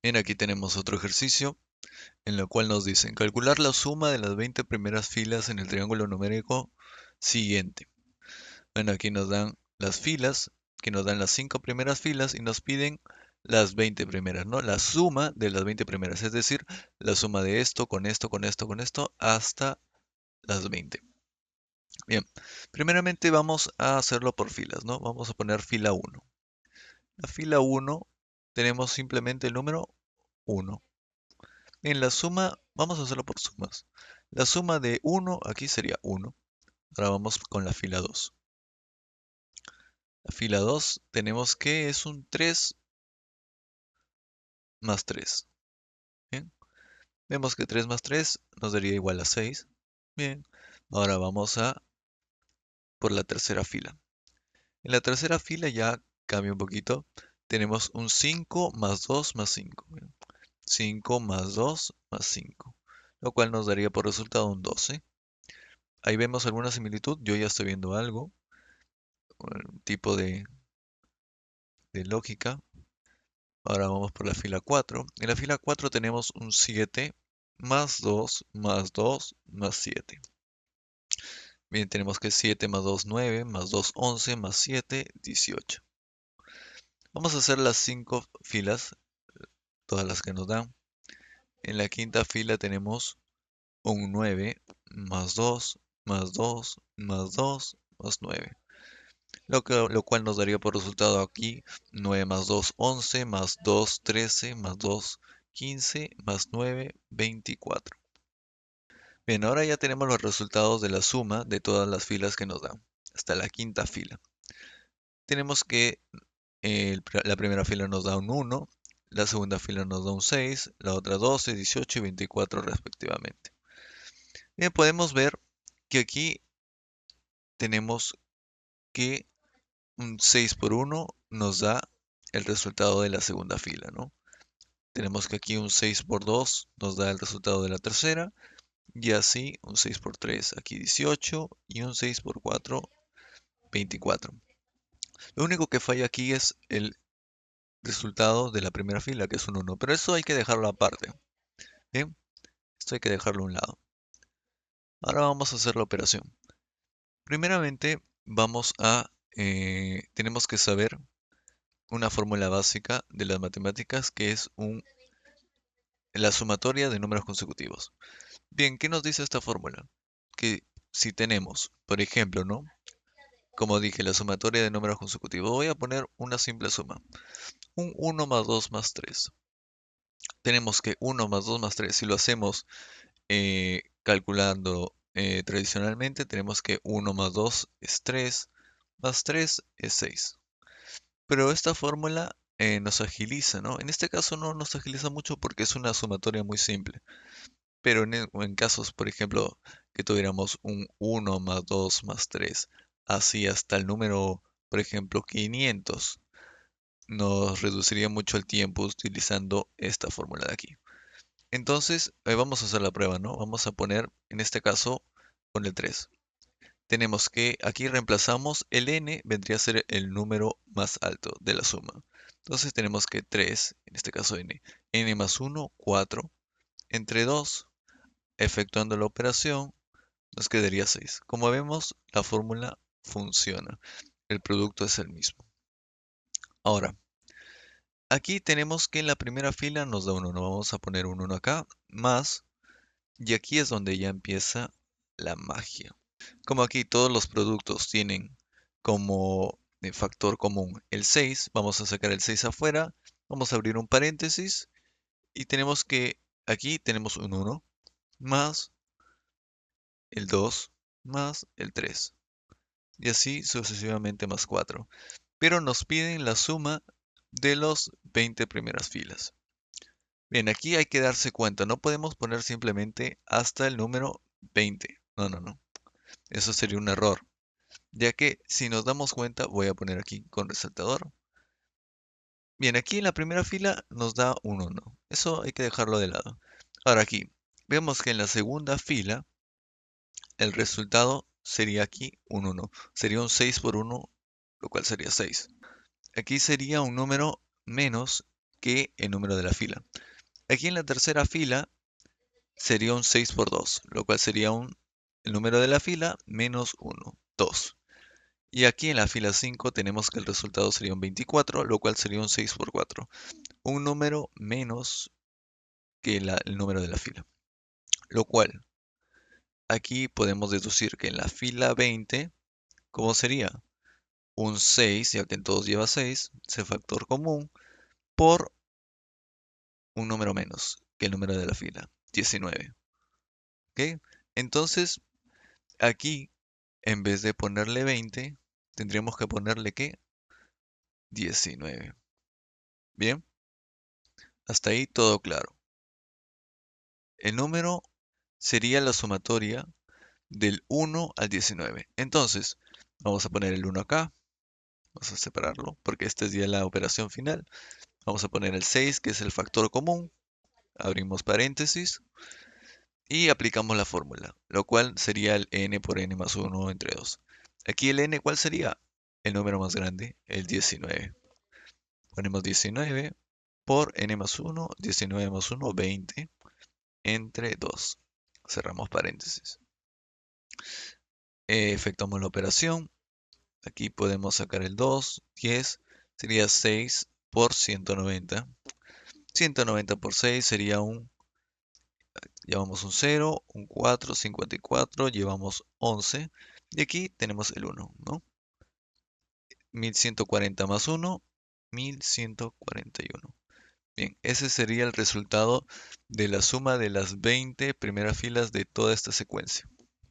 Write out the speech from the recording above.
Bien, aquí tenemos otro ejercicio en el cual nos dicen calcular la suma de las 20 primeras filas en el triángulo numérico siguiente. Bueno, aquí nos dan las filas, que nos dan las 5 primeras filas y nos piden las 20 primeras, ¿no? La suma de las 20 primeras, es decir, la suma de esto, con esto, con esto, con esto, hasta las 20. Bien, primeramente vamos a hacerlo por filas, ¿no? Vamos a poner fila 1. La fila 1 tenemos simplemente el número 1. En la suma, vamos a hacerlo por sumas. La suma de 1 aquí sería 1. Ahora vamos con la fila 2. La fila 2 tenemos que es un 3 más 3. Bien, vemos que 3 más 3 nos daría igual a 6. Bien, ahora vamos a por la tercera fila. En la tercera fila ya cambia un poquito. Tenemos un 5 más 2 más 5. Bien, 5 más 2 más 5, lo cual nos daría por resultado un 12. Ahí vemos alguna similitud, yo ya estoy viendo algo, un tipo de lógica. Ahora vamos por la fila 4. En la fila 4 tenemos un 7 más 2 más 2 más 7. Bien, tenemos que 7 más 2, 9, más 2, 11, más 7, 18. Vamos a hacer las 5 filas, todas las que nos dan. En la quinta fila tenemos un 9 más 2 más 2 más 2 más 9. Lo cual nos daría por resultado aquí 9 más 2, 11, más 2, 13, más 2, 15, más 9, 24. Bien, ahora ya tenemos los resultados de la suma de todas las filas que nos dan, hasta la quinta fila. Tenemos que la primera fila nos da un 1, la segunda fila nos da un 6, la otra 12, 18 y 24 respectivamente. Bien, podemos ver que aquí tenemos que un 6 por 1 nos da el resultado de la segunda fila, ¿no? Tenemos que aquí un 6 por 2 nos da el resultado de la tercera, y así un 6 por 3 aquí 18 y un 6 por 4 24. Lo único que falla aquí es el resultado de la primera fila, que es un 1, pero eso hay que dejarlo aparte. Bien, esto hay que dejarlo a un lado. Ahora vamos a hacer la operación. Primeramente tenemos que saber una fórmula básica de las matemáticas que es la sumatoria de números consecutivos. Bien, ¿qué nos dice esta fórmula? Que si tenemos, por ejemplo, ¿no? Como dije, la sumatoria de números consecutivos. Voy a poner una simple suma. Un 1 más 2 más 3. Tenemos que 1 más 2 más 3, si lo hacemos calculando tradicionalmente, tenemos que 1 más 2 es 3, más 3 es 6. Pero esta fórmula nos agiliza, ¿no? En este caso no nos agiliza mucho porque es una sumatoria muy simple. Pero en casos, por ejemplo, que tuviéramos un 1 más 2 más 3, así hasta el número, por ejemplo, 500, nos reduciría mucho el tiempo utilizando esta fórmula de aquí. Entonces, vamos a hacer la prueba, ¿no? Vamos a poner, en este caso, con el 3. Tenemos que, aquí reemplazamos el n, vendría a ser el número más alto de la suma. Entonces tenemos que 3, en este caso n más 1, 4, entre 2, efectuando la operación, nos quedaría 6. Como vemos, la fórmula funciona. El producto es el mismo. Ahora, aquí tenemos que en la primera fila nos da un 1. Vamos a poner un 1 acá, más, y aquí es donde ya empieza la magia. Como aquí todos los productos tienen como factor común el 6, vamos a sacar el 6 afuera, vamos a abrir un paréntesis y tenemos que aquí tenemos un 1 más el 2 más el 3 y así sucesivamente más 4. Pero nos piden la suma de los 20 primeras filas. Bien, aquí hay que darse cuenta, no podemos poner simplemente hasta el número 20. No, no, no. Eso sería un error. Ya que si nos damos cuenta, voy a poner aquí con resaltador. Bien, aquí en la primera fila nos da un 1. Eso hay que dejarlo de lado. Ahora aquí, vemos que en la segunda fila el resultado sería aquí un 1. Sería un 6 por 1, lo cual sería 6. Aquí sería un número menos que el número de la fila. Aquí en la tercera fila sería un 6 por 2, lo cual sería el número de la fila menos 1, 2. Y aquí en la fila 5 tenemos que el resultado sería un 24, lo cual sería un 6 por 4, un número menos que el número de la fila. Lo cual, aquí podemos deducir que en la fila 20, ¿cómo sería? Un 6, ya que en todos lleva 6, es el factor común, por un número menos que el número de la fila, 19. ¿Ok? Entonces, aquí, en vez de ponerle 20, tendríamos que ponerle ¿qué? 19. Bien, hasta ahí todo claro. El número sería la sumatoria del 1 al 19. Entonces, vamos a poner el 1 acá, vamos a separarlo, porque esta es ya la operación final. Vamos a poner el 6, que es el factor común, abrimos paréntesis, y aplicamos la fórmula, lo cual sería el n por n más 1 entre 2. Aquí el n, ¿cuál sería? El número más grande, el 19. Ponemos 19 por n más 1, 19 más 1, 20, entre 2. Cerramos paréntesis. Efectuamos la operación. Aquí podemos sacar el 2, 10, sería 6 por 190. 190 por 6 sería llevamos un 0, un 4, 54, llevamos 11. Y aquí tenemos el 1, ¿no? 1140 más 1, 1141. Bien, ese sería el resultado de la suma de las 20 primeras filas de toda esta secuencia.